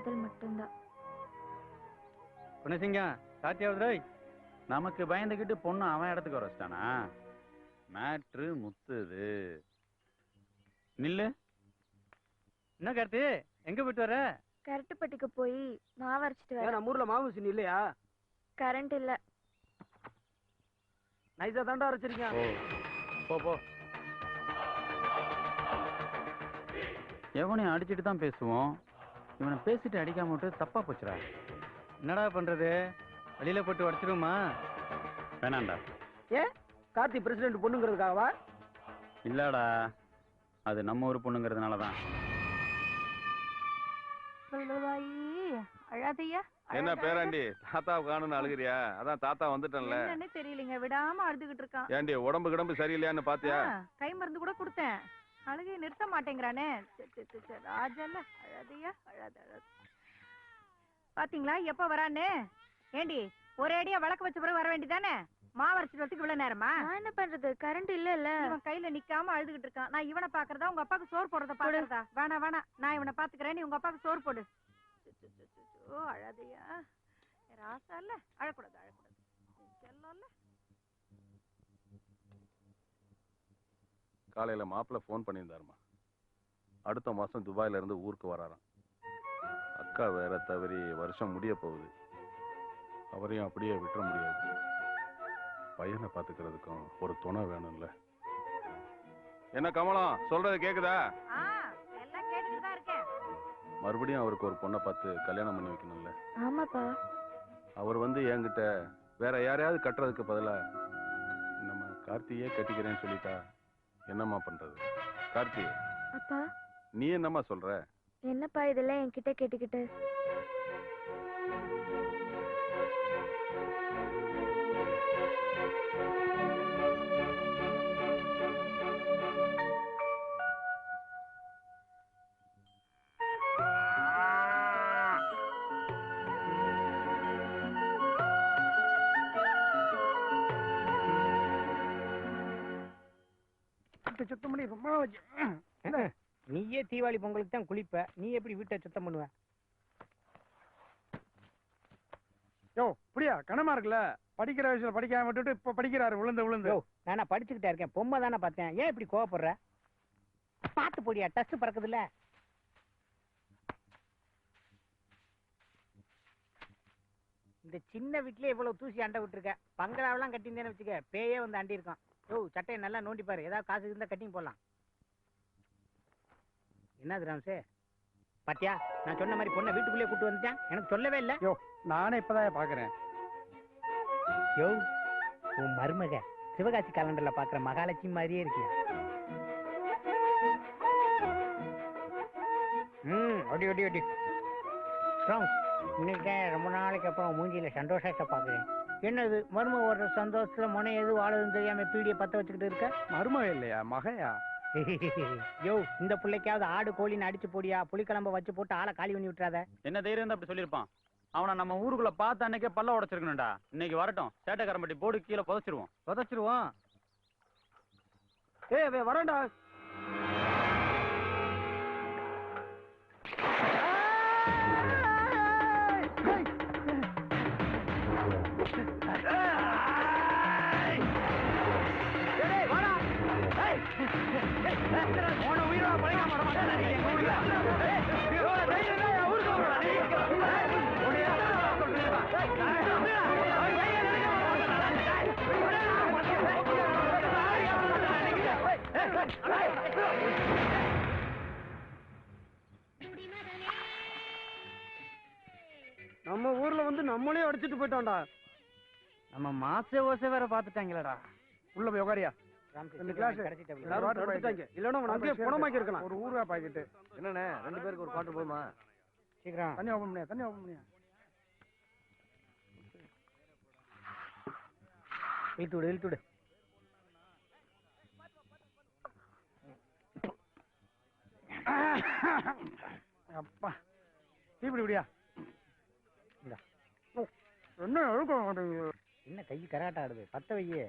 காதல் மட்டும்தான். குணசிங்கம் சாத்தியாவது நமக்கு பயந்துகிட்டு பொண்ணு அவன் இடத்துக்கு வச்சிட்டானா? மேட்ரு முத்துது. நில்லு. என்ன கார்த்தி, எங்க போயிட்டு வர? கரட்டுப்பட்டிக்கு போய் மாவு அரைச்சிட்டு வர. நம்ம ஊர்ல மாவு மிஷின் இல்லையா? கரண்ட் இல்ல. நைஸா தாண்டா அரைச்சிருக்கீங்க. போ போ. எவனையும் அடிச்சுட்டு தான் பேசுவோம். இவனை பேசிட்டு அடிக்காம விட்டு தப்பா போச்சுடா. என்னடா பண்றது? வெளியில போட்டு உடச்சிருமா? வேணாண்டா. ஏன் கார்த்தி பிரசிடென்ட் பொண்ணுங்கிறதுக்காகவா? இல்லடா, அது நம்ம ஊர் பொண்ணுங்கிறதுனாலதான். அழாதையா? என்ன பேராண்டி, தாத்தா காணுன்னு அழுகிறியா? அதான் தாத்தா வந்துட்டேன்ல. என்னன்னு தெரியலங்க, விடாம அழுதுகிட்டு இருக்கான். ஏண்டி உடம்பு கிடம்பு சரியில்லையான்னு பாத்தியா? கை மருந்து கூட கொடுத்தேன், அழுகையை நிறுத்த மாட்டேங்கிறானே. ராஜல்ல, அழாதையா? அழாத அழாத. பாத்தீங்களா எப்ப வரான்னு? ஏண்டி ஒரே அடியா விளக்கு வச்ச பிறகு வர வேண்டியதானே? மாவரைச்சு வரத்துக்கு இவ்வளவு நேரமா? நான் என்ன பண்றது, கரண்ட் இல்ல. இவன் கையில நிக்காம அழுதுகிட்டு இருக்கான். நான் இவனை பாக்குறதா உங்க அப்பாக்கு சோறு போடுறத பாக்குறதா? வேணா வேணா, நான் இவனை பாத்துக்கிறேன், நீ உங்க அப்பாக்கு சோறு போடு. ஓ அழாதையா? ராசா இல்ல, அழக்கூடாது அழக்கூடாது. செல்லம். காலையில மாப்பிள்ள போன் பண்ணியிருந்தாருமா. அடுத்த மாசம் துபாயில இருந்து ஊருக்கு வராராம். அக்கா வேற தவறி வருஷம் முடிய போகுது. அவரையும் அப்படியே விட்டுற முடியாது. பையனை பாத்துக்கிறதுக்கும் ஒரு துணை வேணும்ல. என்ன கமலம் சொல்றது கேக்குதா? எல்லாம் கேட்டுட்டு தான் இருக்கேன். மறுபடியும் அவருக்கு ஒரு பொண்ணை பார்த்து கல்யாணம் பண்ணி வைக்கணும்ல. ஆமாப்பா. அவர் வந்து என்கிட்ட வேற யாரையாவது கட்டுறதுக்கு பதிலா நம்ம கார்த்தியே கட்டிக்கிறேன்னு சொல்லிட்டா என்னம்மா பண்றது? கார்த்தி அப்பா, நீ என்னம்மா சொல்ற? என்னப்பா இதெல்லாம் என்கிட்ட கேட்டுக்கிட்டு? சுத்தம் பண்ணி ரொம்ப நீயே தீபாவளி பொங்கலுக்கு தான் குளிப்ப, நீ எப்படி வீட்டை சுத்தம் பண்ணுவ? யோ புரியா, கனமா இருக்குல்ல. படிக்கிற வயசுல படிக்காம விட்டுட்டு இப்ப படிக்கிறாரு விழுந்து. நானா படிச்சுக்கிட்டே இருக்கேன், பொம்மை தானே பார்த்தேன். ஏன் இப்படி கோவப்படுற? பாத்து போடியா, டஸ்ட் பறக்குது இல்ல. இந்த சின்ன வீட்லயே இவ்வளவு தூசி அண்டை விட்டுருக்க. பங்களாவெல்லாம் கட்டியிருந்தேன்னு வச்சுக்க, பேயே வந்து அண்டி இருக்கும். யோ சட்டையை நல்லா நோண்டி பாரு, ஏதாவது காசு இருந்தா கட்டிங் போடலாம். என்னது ராம்சே, பாத்தியா நான் சொன்ன மாதிரி பொண்ணை வீட்டுக்குள்ளே கூட்டு வந்துட்டேன், எனக்கு சொல்லவே இல்லை. யோ நானே இப்பதான் பாக்குறேன். யோ உன் மருமக சிவகாசி காலண்டர்ல பாக்குற மகாலட்சுமி மாதிரியே இருக்கியா? ஒடி ஒடி ஒடி. இன்னைக்கு ரொம்ப நாளைக்கு அப்புறம் மூஞ்சியில சந்தோஷத்தை பாக்குறேன். என்னது மருமக ஒரு சந்தோஷத்துல முனை எது வாழதுன்னு தெரியாம பீடியை பத்த வச்சுக்கிட்டு இருக்க? மருமக இல்லையா, மகையா? யோ இந்த பிள்ளைக்காவது ஆடு கோழின்னு அடிச்சு போடியா, புளிக்கிழம்ப வச்சு போட்டு ஆளை காலி பண்ணி விட்டுறாத. என்ன தைரியம் அப்படி சொல்லிருப்பான்? அவனை நம்ம ஊருக்குள்ள பார்த்த அன்னைக்கே பல்ல உடைச்சிருக்கணும்டா. இன்னைக்கு வரட்டும், சேட்டைக்காரம்பட்டி போர்டு கீழே புதைச்சிருவோம். ஏய் வரேன்டா. நம்ம ஊர்ல வந்து நம்மளே அடிச்சுட்டு போயிட்டோம்டா. நம்ம மாச ஓசை வேற பாத்துட்டாங்களடா. உள்ள போய் உட்காரியா. ஒரு ஊர்வா பாக்கெட்டு என்னண்ணே, 2 பேருக்கு ஒரு குவார்டர் போதுமா? சீக்கிரம் தண்ணி ஓபன் பண்ணியா. இழுத்து விடு. அப்பா தீப்பிடி விடியா. என்ன என்ன கை கராட்டா ஆடுது, பத்த வையே.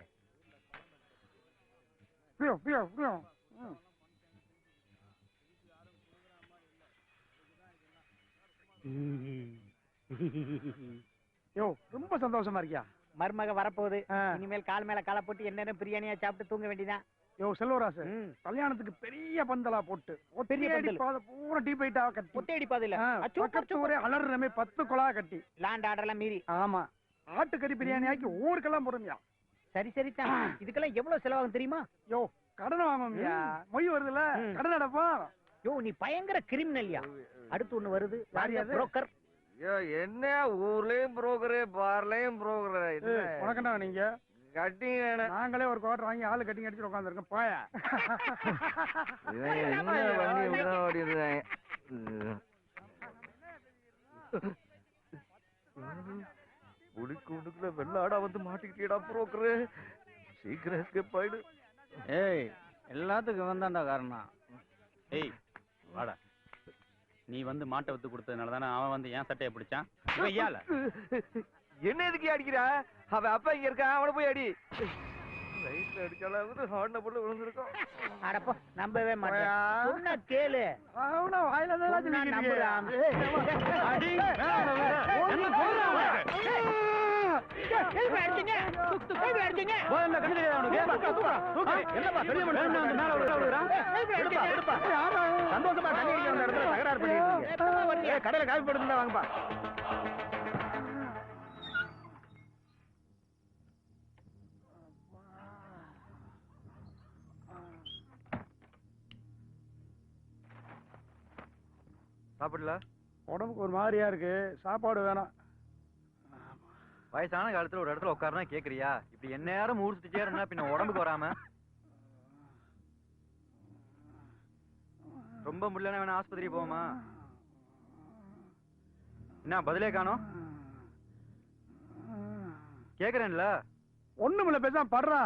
யோ ரொம்ப சந்தோஷமா இருக்கியா? மருமக வரப்போகுது. இனிமேல் கால் மேல காலை போட்டு என்னென்ன பிரியாணியா சாப்பிட்டு தூங்க வேண்டியதான். யோ செல்வராசு, கல்யாணத்துக்கு பெரிய பந்தலா போட்டு பெரிய பந்தல் பூரா டீ பைட்டா கட்டி ஒத்தேடி பாதில ஒரே அலறமே 10 குழா கட்டி லேண்ட் ஆர்டர் எல்லாம் மீறி. ஆமா, ஆட்டுக்கறி பிரியாணி ஆக்கி ஊருக்கெல்லாம் போடுமியா? சரி சரி தான். இதுக்கெல்லாம் எவ்வளவு செலவாகும் தெரியுமா? யோ கடன் வாங்கமியா? மொய் வருதுல, கடன் அடப்பா. யோ நீ பயங்கர கிரிமினல்யா. அடுத்து ஒண்ணு வருது, புரோக்கர். என்ன ஊர்லயும் புரோக்கரு, பார்லயும் புரோக்கரு. உனக்கண்டா நீங்க கட்டிங் நாங்களே ஒரு குவார்டர் வாங்கி ஆளு கட்டிங் அடிச்சு உட்காந்துருக்கோம். போயா குடுக்குள்ள வெள்ளாடா வந்து மாட்டிக்கிட்டா புரோக்கரு. சீக்கிரம் எஸ்கேப் ஆயிடு. ஏய், எல்லாத்துக்கும் வந்தாண்டா காரணம். ஏய் வாடா, நீ வந்து மாட்டை வித்து கொடுத்ததுனால தானே அவன் வந்து ஏன் சட்டையை பிடிச்சான். என்ன எதுக்கு அடிக்கிறா? அவன் அப்பா இங்க இருக்கா, அவனை போய் அடி. ரைட்ல அடிச்சாலாவது ஹார்ன போட்டு விழுந்திருக்கோம். அடப்போ, நம்பவே மாட்டேன். சொன்னா கேளு. அவன வாயில சொன்னா நம்புறான். அடி என்ன போறான்? ஏய் அடிங்க. ஏய் அடிங்க. போறல கண்ணு தெரியாத உனக்கு. தூக்கு. என்னப்பா பெரிய மனுஷன் வந்து மேல விழுறான். ஏய் எடுப்பா. ஆமா, சந்தோஷமா தண்ணி அடிக்க வந்த இடத்துல தகராறு பண்ணிட்டு. ஏய் கடையில காபி போடுறதா வாங்கப்பா. சாப்பிடல? உடம்புக்கு ஒரு மாதிரியா இருக்கு, சாப்பாடு வேணாம். வயசான காலத்துல ஒரு இடத்துல உட்காருனா கேக்குறியா? இப்படி என்ன நேரம் ஊர்த்துட்டு சேருனா பின்ன உடம்புக்கு வராம. ரொம்ப முடியலன்னா வேணா ஆஸ்பத்திரி போவோமா? என்ன பதிலே காணோம்? கேக்குறேன்ல. ஒண்ணுமில்ல, பேசாம படுறா.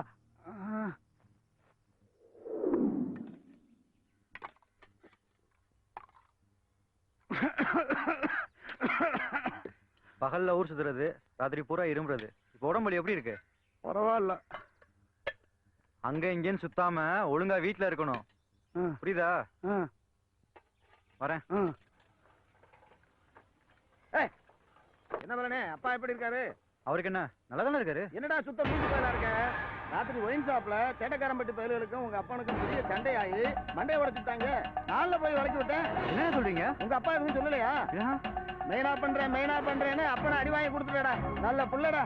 பகல்ல ஊர் சுத்துறது, ராத்திரி பூரா இருமுறது. இப்ப உடம்பு எப்படி இருக்கு? பரவாயில்ல. அங்க இங்கன்னு சுத்தாம ஒழுங்கா வீட்டுல இருக்கணும், புரியுதா? வரேன். என்ன பண்ணே? அப்பா எப்படி இருக்காரு? அவருக்கு என்ன, நல்லா தானே இருக்காரு. என்னடா சுத்த மூஞ்சி போயில இருக்க? ராத்திரி ஒயின் ஷாப்ல சேட்டக்காரம்பட்டு பயலுக்கும் உங்க அப்பனுக்கும் பெரிய சண்டையாகி மண்டையை உடைச்சுட்டாங்க. நாள்ல போய் வளைச்சு விட்டேன். என்ன சொல்றீங்க? உங்க அப்பா எதுவும் சொல்லலையா? மெயினா பண்றேன்னு அப்பனை அடி வாங்கி கொடுத்துடா. நல்ல புள்ளடா.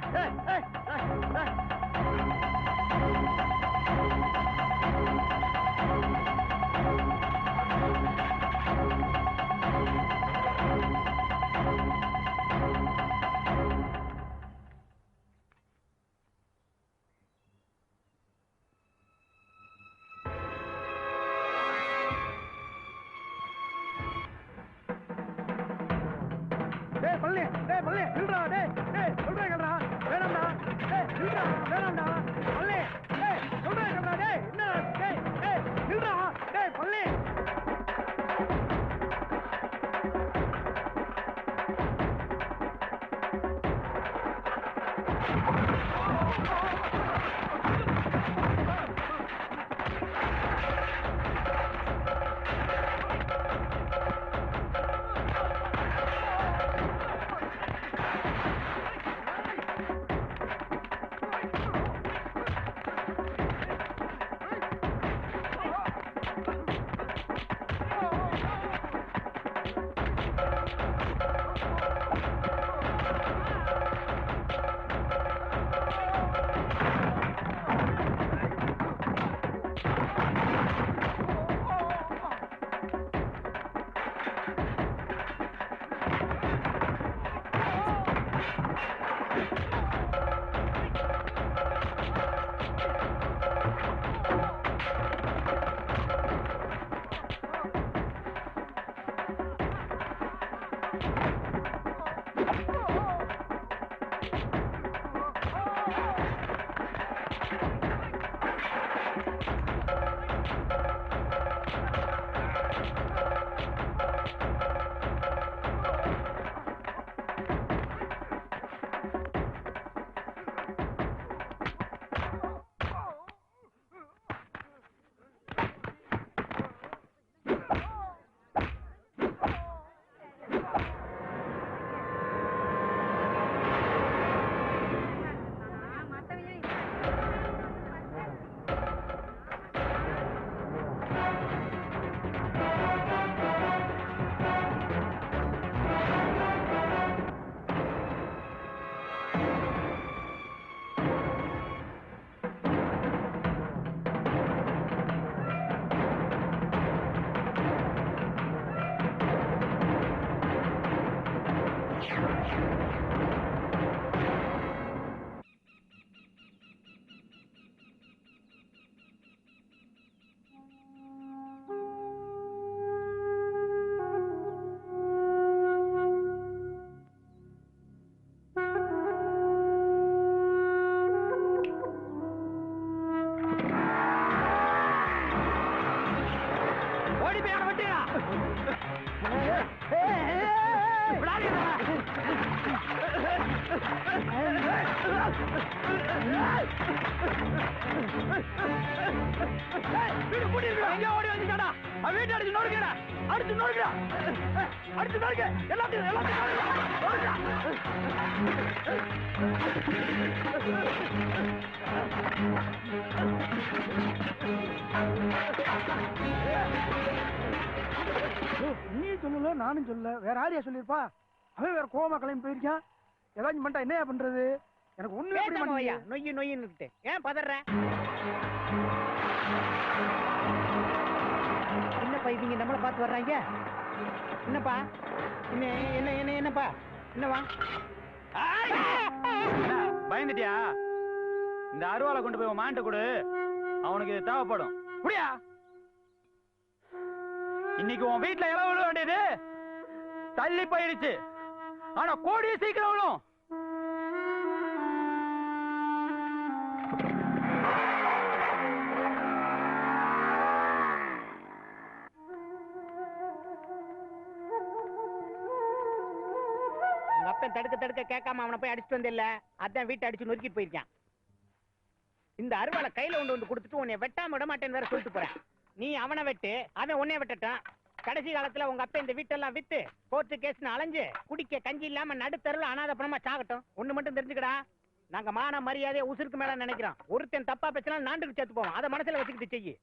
ஓடி போய் அவனை வெட்டியா எங்க ஓடி வந்துட்டாடா அவன் வீட்டு அடிச்சு நோடுங்கடா அடிச்சு நோடுங்கடா அடிச்சு நோடுங்க எல்லாத்தையும் நீ சொல்லல நானும் சொல்ல வேற ஆரியா சொல்லிருப்பா அவன் வேற கோவமா கிளம்பி போயிருக்கான் ஏதாச்சும் பண்ணிட்டா என்னையா பண்றது எனக்கு ஒண்ணு நொய்யு நொய்யுன்னு ஏன் பதற என்னப்பா இவங்க நம்மள பார்த்து வர்றாங்க என்னப்பா என்ன என்ன என்ன என்னப்பா என்னவா பயந்துட்டியா? இந்த அருவாளை கொண்டு போய் மாண்ட கொடு, அவனுக்கு இது தேவைப்படும். புரியா? இன்னைக்கு உன் வீட்டுல இளவு விழ வேண்டியது தள்ளி போயிடுச்சு, ஆனா கோடி சீக்கிரம் விழும். தடுக்க தடுக்க கேட்காம அவனை போய் அடிச்சுட்டு வந்தில்ல, அதான் வீட்டை அடிச்சு நொறுக்கிட்டு போயிருக்கான். இந்த அருவாளை கையில வந்து கொடுத்துட்டு உன்னை வெட்டாம விட மாட்டேன்னு வேற சொல்லிட்டு போறேன். நீ அவனை வெட்டு, அவன் உன்னைய வெட்டட்டான். கடைசி காலத்துல உங்க அப்பா இந்த வீட்டெல்லாம் வித்து கோர்ட்டு கேஸ்னு அலைஞ்சு குடிக்க கஞ்சி இல்லாம நடுத்தருவில் அனாத பணமா சாகட்டும். ஒண்ணு மட்டும் தெரிஞ்சுக்கடா, நாங்க மான மரியாதையை உசுருக்கு மேல நினைக்கிறோம். ஒருத்தன் தப்பா பேசினா நாண்டுக்கு சேர்த்து போவோம். அதை மனசுல வச்சுக்கிட்டு செய்யு.